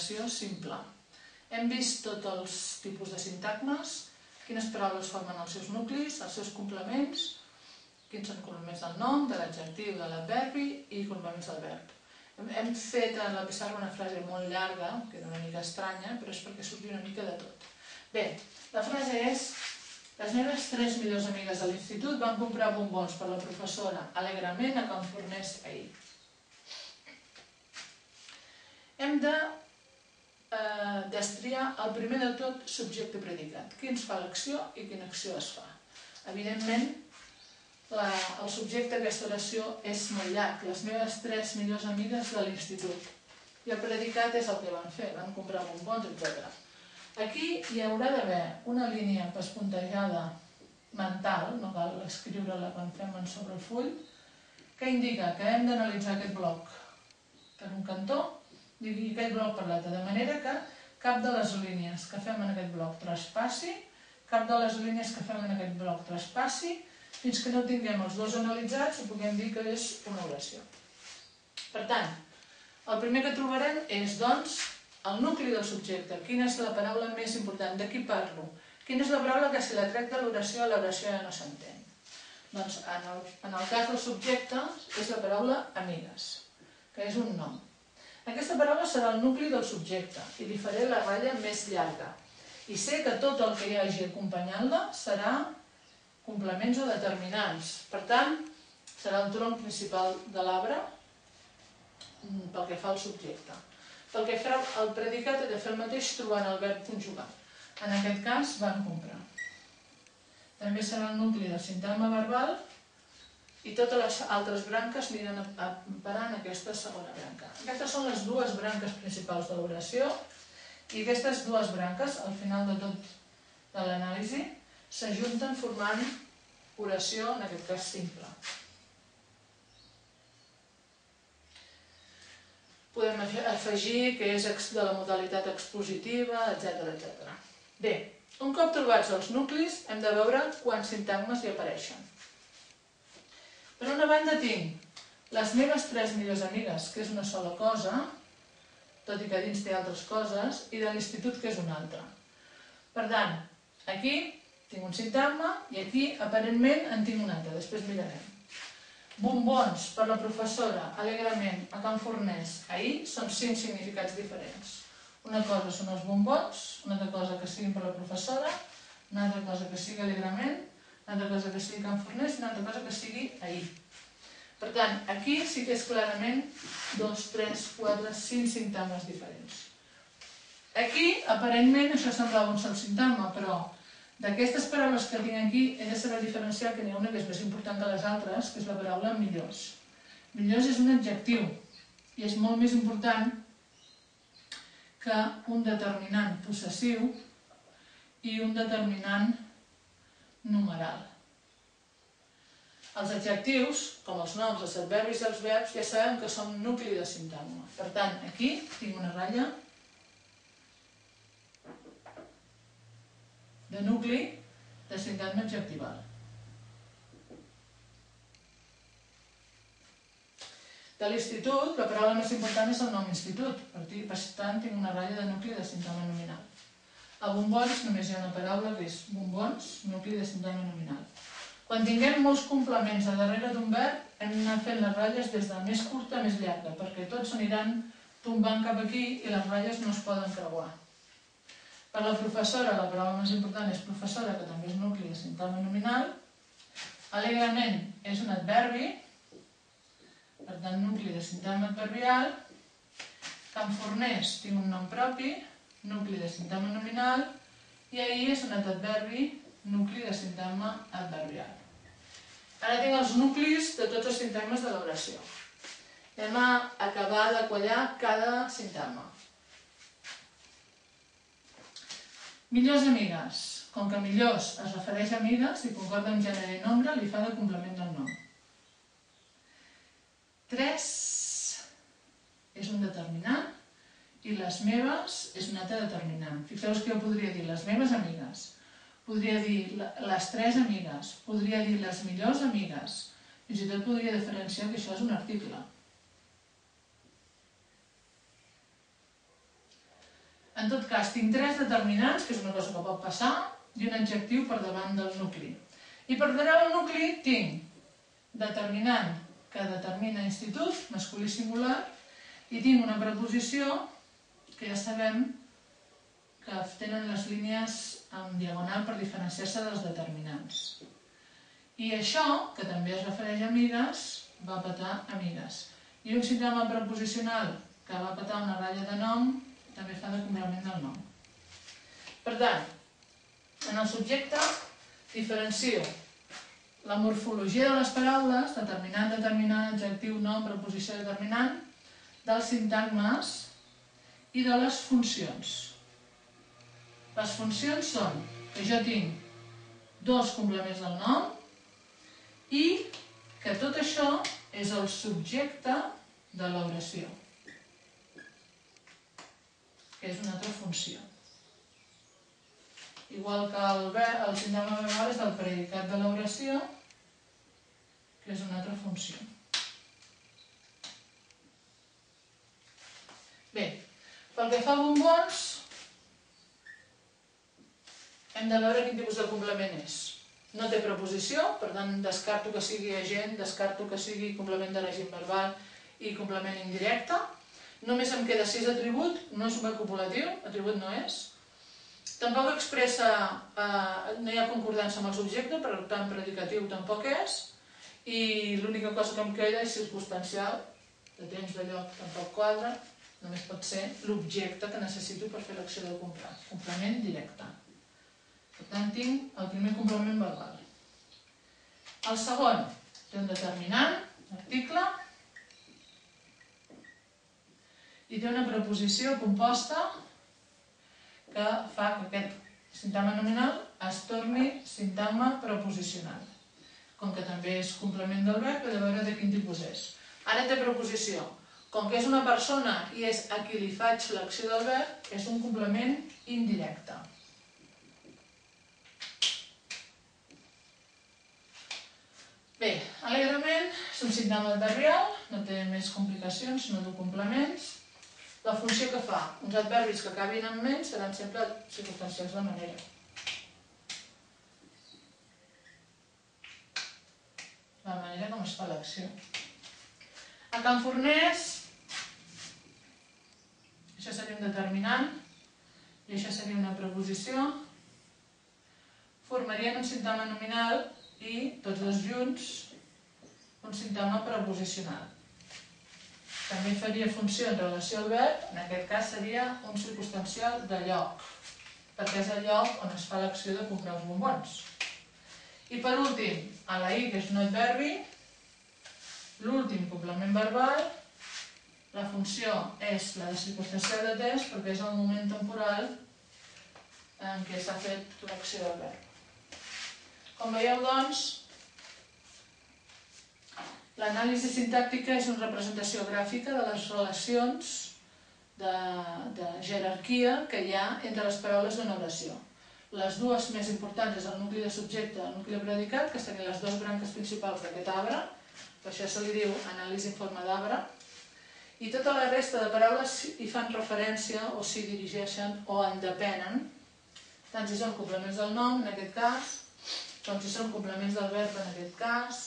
l'oració simple. Hem vist tots els tipus de sintagmes, quines paraules formen els seus nuclis, els seus complements, quins són complements del nom, de l'adjectiu, de l'adverbi i complements del verb. Hem fet a la pissarra una frase molt llarga, que era una mica estranya, però és perquè sortia una mica de tot. Bé, la frase és: les meves 3 millors amigues de l'institut van comprar bombons per la professora alegrement a Can Fornés ahir. Hem de destriar el primer de tot subjecte predicat. Qui ens fa l'acció i quina acció es fa. Evidentment, el subjecte d'aquesta oració és molt llarg. Les meves 3 millors amigues de l'institut. I el predicat és el que van fer, van comprar bombons, etc. Aquí hi haurà d'haver una línia pespuntejada mental, no cal escriure-la quan fem sobre el full, que indica que hem d'analitzar aquest bloc per un cantó i aquest bloc per l'altre, de manera que cap de les línies que fem en aquest bloc traspassi, cap de les línies que fem en aquest bloc traspassi, fins que no tinguem els dos analitzats i puguem dir que és una oració. Per tant, el primer que trobarem és, doncs, el nucli del subjecte. Quina és la paraula més important? De qui parlo? Quina és la paraula que si la trec de l'oració ja no s'entén? Doncs en el cas del subjecte és la paraula amigues, que és un nom. Aquesta paraula serà el nucli del subjecte i li faré la ratlla més llarga. I sé que tot el que hi hagi acompanyant-la serà complements o determinants. Per tant, serà el tronc principal de l'arbre pel que fa al subjecte. Pel que fa al predicat he de fer el mateix trobant el verb conjugat. En aquest cas, van comprar. També serà el nucli del sintagma verbal i totes les altres branques aniran a parar en aquesta segona branca. Aquestes són les dues branques principals de l'oració i aquestes dues branques, al final de tot de l'anàlisi, s'ajunten formant oració, en aquest cas simple. Podem afegir que és de la modalitat expositiva, etc. Bé, un cop trobats els nuclis, hem de veure quants sintagmes hi apareixen. Per una banda tinc les meves 3 millors amigues, que és una sola cosa, tot i que dins té altres coses, i de l'institut, que és una altra. Per tant, aquí tinc un sintagma i aquí, aparentment, en tinc un altre, després mirarem. Bombons per la professora alegrement a Can Fornés ahir són 5 significats diferents. Una cosa són els bombons, una altra cosa que siguin per la professora, una altra cosa que sigui alegrement, una altra cosa que sigui Can Fornés i una altra cosa que sigui ahir. Per tant, aquí sí que és clarament 2, 3, 4, 5 sintagmes diferents. Aquí, aparentment, això semblava un sol sintagma, però d'aquestes paraules que tinc aquí he de saber diferenciar que n'hi ha una que és més important que les altres, que és la paraula millors. Millors és un adjectiu i és molt més important que un determinant possessiu i un determinant numeral. Els adjectius, com els noms, els adverbis i els verbs, ja sabem que són nucli de sintagma. Per tant, aquí tinc una ratlla de nucli de sintagma adjectival. De l'institut, la paraula més important és el nom institut. Per tant, tinc una ratlla de nucli de sintagma nominal. A bombons només hi ha una paraula que és bombons, nucli de sintagma nominal. Quan tinguem molts complements a darrere d'un verb, hem d'anar fent les ratlles des de més curta a més llarga, perquè tots s'aniran tombant cap aquí i les ratlles no es poden creuar. Per la professora, la paraula més important és professora, que també és nucli de sintagma nominal. Alegrement és un adverbi, per tant, nucli de sintagma adverbial. Can Fornés tinc un nom propi, nucli de sintagma nominal, i ahir és un adverbi, nucli de sintagma adverbial. Ara tinc els nuclis de tots els sintagmes de l'oració. Anem a acabar de quallar cada sintagma. Millors amigues. Com que millors es refereix a amigues i concorda amb gènere i nombre, li fa de complement del nom. 3 és un determinant i les meves és un altre determinant. Fixeu-vos que jo podria dir les meves amigues, podria dir les 3 amigues, podria dir les millors amigues, fins i tot podria diferenciar que això és un article. En tot cas, tinc 3 determinants, que és una cosa que pot passar, i un adjectiu per davant del nucli. I per darrere del nucli tinc determinant que determina institut, masculí singular, i tinc una preposició que ja sabem que tenen les línies en diagonal per diferenciar-se dels determinants. I això, que també es refereix a amigues, va petar amigues. I un sintagma preposicional que va petar una ratlla de nom també fa de complement del nom. Per tant, en el subjecte diferencio la morfologia de les paraules, determinant, determinant, adjectiu, nom, preposició, determinant, dels sintagmes i de les funcions. Les funcions són que jo tinc 2 complements del nom i que tot això és el subjecte de l'oració, que és una altra funció. Igual que el sintagma verbal és el predicat de l'oració, que és una altra funció. Bé, pel que fa a bombons, hem de veure quin tipus de complement és. No té preposició, per tant descarto que sigui agent, descarto que sigui complement de règim verbal i complement indirecte. Només em queda 6 atribut, no és un verb copulatiu, atribut no és. Tampoc expressa, no hi ha concordança amb el subjecte, per tant predicatiu tampoc és. I l'única cosa que em queda és circumstancial, de temps, de lloc, tampoc quadra, només pot ser l'objecte que necessito per fer l'acció de comprar, complement directe. Per tant, tinc el primer complement verbal. El segon té un determinant, article, i té una preposició composta que fa que aquest sintagma nominal es torni sintagma preposicional. Com que també és complement del verb, he de veure de quin tipus és. Ara té preposició. Com que és una persona i és a qui li faig l'acció del verb, és un complement indirecte. Bé, alegrement és un sintagma adverbial, no té més complicacions, no té complements. La funció que fa, uns adverbis que acabin amb menys seran sempre circumstancials de manera. La manera com es fa l'acció. A Can Fornès, això seria un determinant i això seria una preposició. Formarien un sintagma nominal i, tots dos junts, un sintagma preposicional. També faria funció en relació al verb, en aquest cas seria un circumstancial de lloc, perquè és el lloc on es fa l'acció de comprar els bombons. I per últim, a la I, que és un adverbi, l'últim complement verbal, la funció és la de circumstancial de temps perquè és el moment temporal en què s'ha fet l'acció del verb. Com veieu, doncs, l'anàlisi sintàctica és una representació gràfica de les relacions de jerarquia que hi ha entre les paraules d'una oració. Les dues més importants és el nucli de subjecte i el nucli de predicat, que serien les dues branques principals d'aquest arbre, per això se li diu anàlisi en forma d'arbre, i tota la resta de paraules hi fan referència o s'hi dirigeixen o en depenen, tant si són complements del nom, en aquest cas, com si són complements del verb, en aquest cas,